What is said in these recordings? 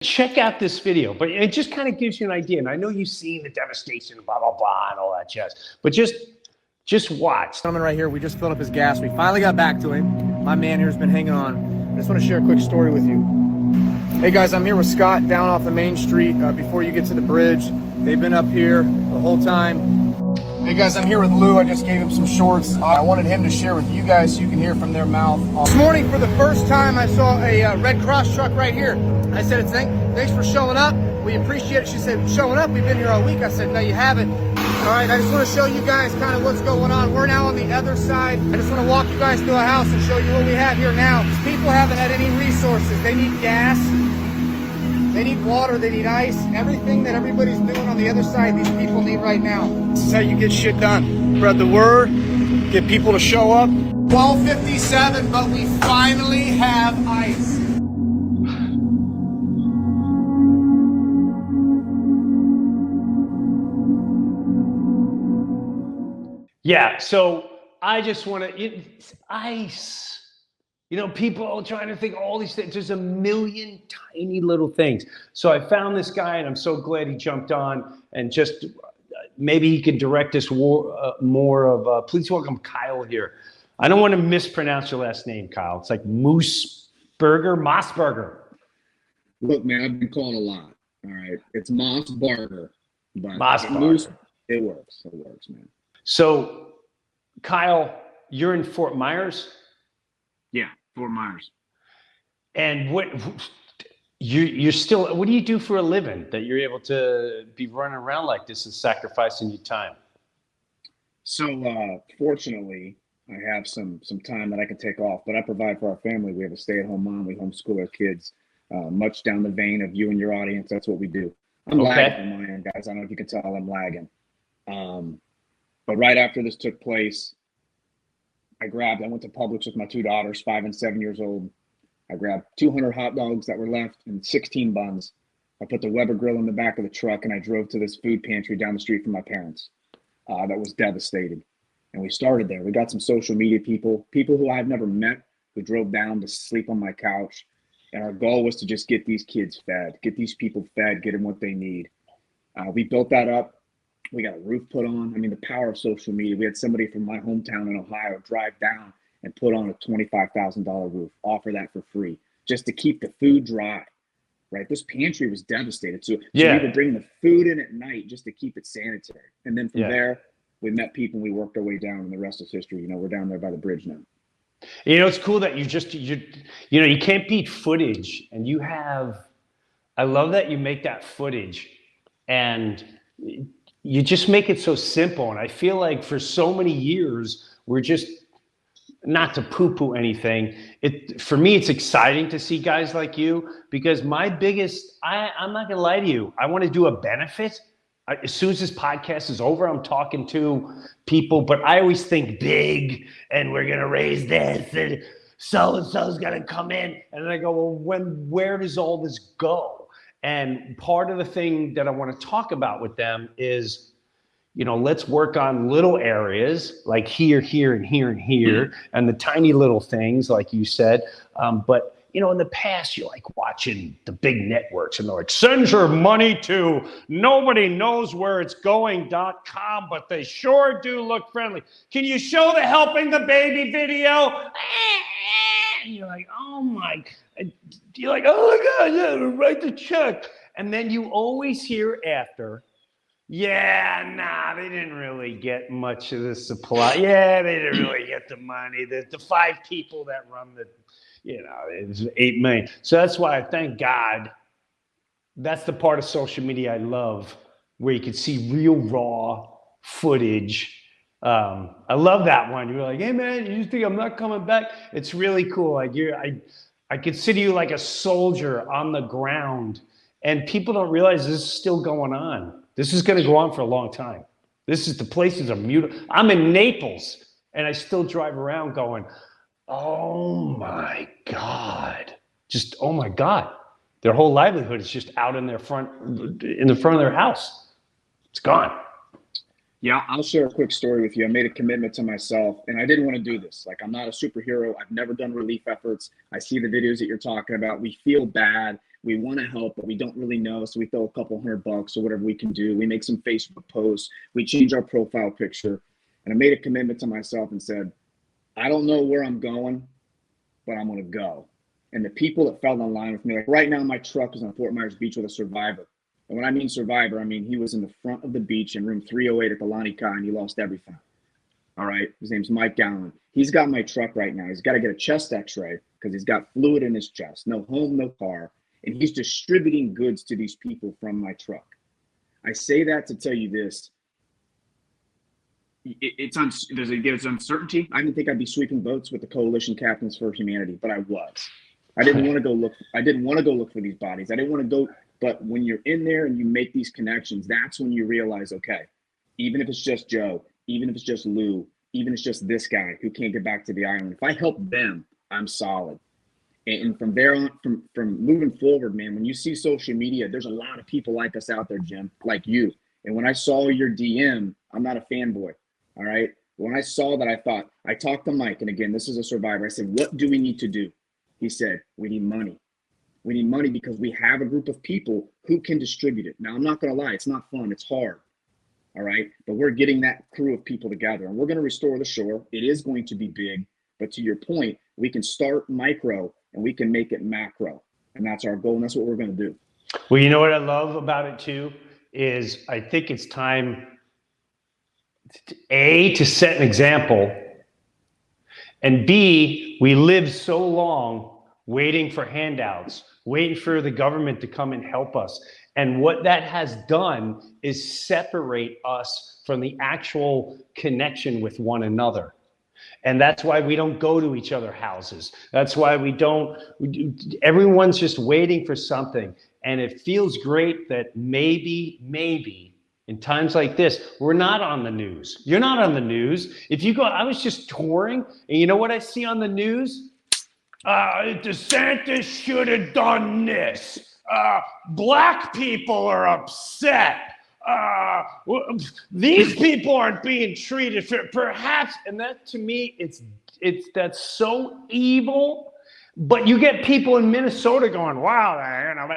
check out this video, but it just kind of gives you an idea. And I know you've seen the devastation, blah, blah, blah, and all that jazz, but just watch. Gentleman right here, we just filled up his gas. We finally got back to him. My man here has been hanging on. I just want to share a quick story with you. Hey guys, I'm here with Scott down off the main street before you get to the bridge. They've been up here the whole time. Hey guys, I'm here with Lou. I just gave him some shorts. I wanted him to share with you guys so you can hear from their mouth. This morning, for the first time, I saw a Red Cross truck right here. I said, thanks for showing up. We appreciate it. She said, showing up? We've been here all week. I said, no, you haven't. All right, I just want to show you guys kind of what's going on. We're now on the other side. I just want to walk you guys through a house and show you what we have here now. These people haven't had any resources. They need gas. They need water, they need ice, everything that everybody's doing on the other side, these people need right now. This is how you get shit done. Spread the word, get people to show up. 12:57, but we finally have ice. Yeah, so I just want to, it's ice. You know, people are trying to think all these things. There's a million tiny little things. So I found this guy, and I'm so glad he jumped on. And just maybe he can direct us more of. Please welcome Kyle here. I don't want to mispronounce your last name, Kyle. It's like Mossberger. Look, man, I've been called a lot. All right, it's Mossberger, but Mossberger. It works. It works, man. So, Kyle, you're in Fort Myers. Yeah, Fort Myers. And you're still, what do you do for a living that you're able to be running around like this and sacrificing your time? So fortunately, I have some time that I can take off, but I provide for our family. We have a stay-at-home mom. We homeschool our kids. Much down the vein of you and your audience, that's what we do. I'm lagging on my end, guys. I don't know if you can tell I'm lagging. But right after this took place, I went to Publix with my two daughters, 5 and 7 years old. I grabbed 200 hot dogs that were left and 16 buns. I put the Weber grill in the back of the truck, and I drove to this food pantry down the street from my parents that was devastated. And we started there. We got some social media people who I've never met, who drove down to sleep on my couch. And our goal was to just get these kids fed, get these people fed, get them what they need. We built that up. We got a roof put on. I mean, the power of social media. We had somebody from my hometown in Ohio drive down and put on a $25,000 roof, offer that for free, just to keep the food dry, right? This pantry was devastated. So we would bring the food in at night just to keep it sanitary. And then from there, we met people and we worked our way down, and the rest is history. You know, we're down there by the bridge now. You know, it's cool that you can't beat footage. And I love that you make that footage and you just make it so simple. And I feel like for so many years, we're just, not to poo-poo anything, for me, it's exciting to see guys like you, because my biggest, I'm not gonna lie to you, I wanna do a benefit. As soon as this podcast is over, I'm talking to people, but I always think big, and we're gonna raise this, and so-and-so's gonna come in. And then I go, well, where does all this go? And part of the thing that I want to talk about with them is, you know, let's work on little areas like here, here, and here, and here, and the tiny little things, like you said. But, you know, in the past, you're like watching the big networks and they're like, send your money to nobody knows where it's going.com, but they sure do look friendly. Can you show the helping the baby video? And you're like, oh my, you're like, oh my God, yeah, write the check. And then you always hear after, yeah, nah, they didn't really get much of the supply. Yeah, they didn't really get the money. The 5 people that run it's 8 million. So that's why I thank God. That's the part of social media I love, where you can see real raw footage. I love that one. You're like, hey man, you think I'm not coming back? It's really cool. Like I consider you like a soldier on the ground, and people don't realize this is still going on. This is going to go on for a long time. The places are mute. I'm in Naples, and I still drive around going, oh my God. Just, oh my God. Their whole livelihood is just out in the front of their house. It's gone. Yeah, I'll share a quick story with you. I made a commitment to myself, and I didn't want to do this. Like, I'm not a superhero. I've never done relief efforts. I see the videos that you're talking about. We feel bad. We want to help, but we don't really know. So we throw a couple $100 or whatever we can do. We make some Facebook posts. We change our profile picture. And I made a commitment to myself and said, I don't know where I'm going, but I'm going to go. And the people that fell in line with me, like right now, my truck is on Fort Myers Beach with a survivor. And when I mean survivor, I mean he was in the front of the beach in room 308 at the Lani Kai, and he lost everything. All right. His name's Mike Gallen. He's got my truck right now. He's got to get a chest x-ray because he's got fluid in his chest. No home, no car. And he's distributing goods to these people from my truck. I say that to tell you this. There's uncertainty. I didn't think I'd be sweeping boats with the Coalition Captains for Humanity, but I was. I didn't want to go look for these bodies. I didn't want to go. But when you're in there and you make these connections, that's when you realize, okay, even if it's just Joe, even if it's just Lou, even if it's just this guy who can't get back to the island, if I help them, I'm solid. And from there on, from moving forward, man, when you see social media, there's a lot of people like us out there, Jim, like you. And when I saw your DM, I'm not a fanboy, all right? When I saw that, I talked to Mike, and again, this is a survivor. I said, what do we need to do? He said, we need money. We need money because we have a group of people who can distribute it. Now, I'm not going to lie. It's not fun. It's hard. All right. But we're getting that crew of people together, and we're going to restore the shore. It is going to be big. But to your point, we can start micro and we can make it macro. And that's our goal. And that's what we're going to do. Well, you know what I love about it too is I think it's time, A, to set an example, and B, we live so long waiting for handouts, waiting for the government to come and help us. And what that has done is separate us from the actual connection with one another. And that's why we don't go to each other's houses. That's why everyone's just waiting for something. And it feels great that maybe in times like this, we're not on the news. You're not on the news. If you go, I was just touring, and you know what I see on the news? DeSantis should have done this. Black people are upset. These people aren't being treated perhaps, and that to me, that's so evil. But you get people in Minnesota going, "Wow,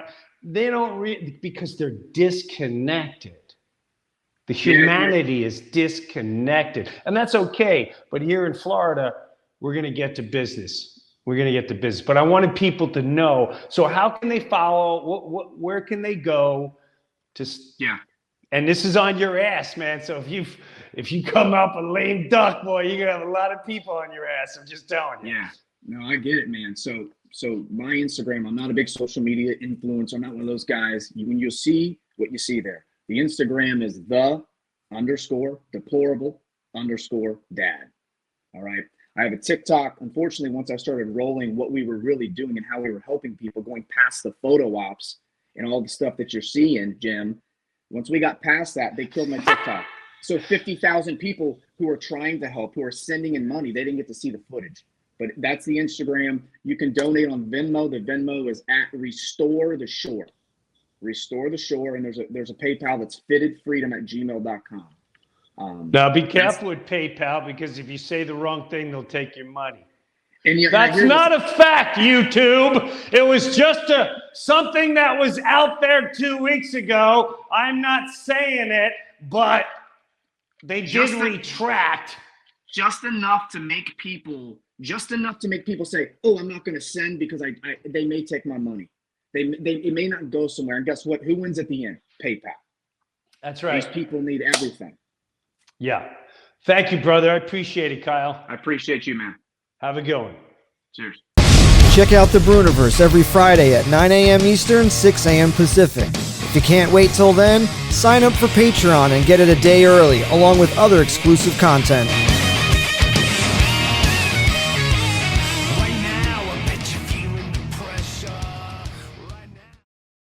they don't because they're disconnected. The humanity is disconnected, and that's okay. But here in Florida, we're going to get to business. But I wanted people to know. So how can they follow? Where can they go? And this is on your ass, man. So if you come up a lame duck, boy, you're gonna have a lot of people on your ass. I'm just telling you. Yeah. No, I get it, man. So my Instagram, I'm not a big social media influencer. I'm not one of those guys. When you see what you see there, the Instagram is _deplorable_dad. All right. I have a TikTok. Unfortunately, once I started rolling what we were really doing and how we were helping people, going past the photo ops and all the stuff that you're seeing, Jim, once we got past that, they killed my TikTok. So 50,000 people who are trying to help, who are sending in money, they didn't get to see the footage. But that's the Instagram. You can donate on Venmo. The Venmo is at Restore the Shore. Restore the Shore. And there's a PayPal that's fittedfreedom@gmail.com. Now be careful with PayPal, because if you say the wrong thing, they'll take your money. That's not a fact, YouTube. It was just something that was out there 2 weeks ago. I'm not saying it, but they did retract. Just enough to make people say, "Oh, I'm not going to send because they may take my money. It may not go somewhere." And guess what? Who wins at the end? PayPal. That's right. These people need everything. Yeah. Thank you, brother. I appreciate it, Kyle. I appreciate you, man. Have a good one. Cheers. Check out the Breuniverse every Friday at 9 a.m. Eastern, 6 a.m. Pacific. If you can't wait till then, sign up for Patreon and get it a day early, along with other exclusive content.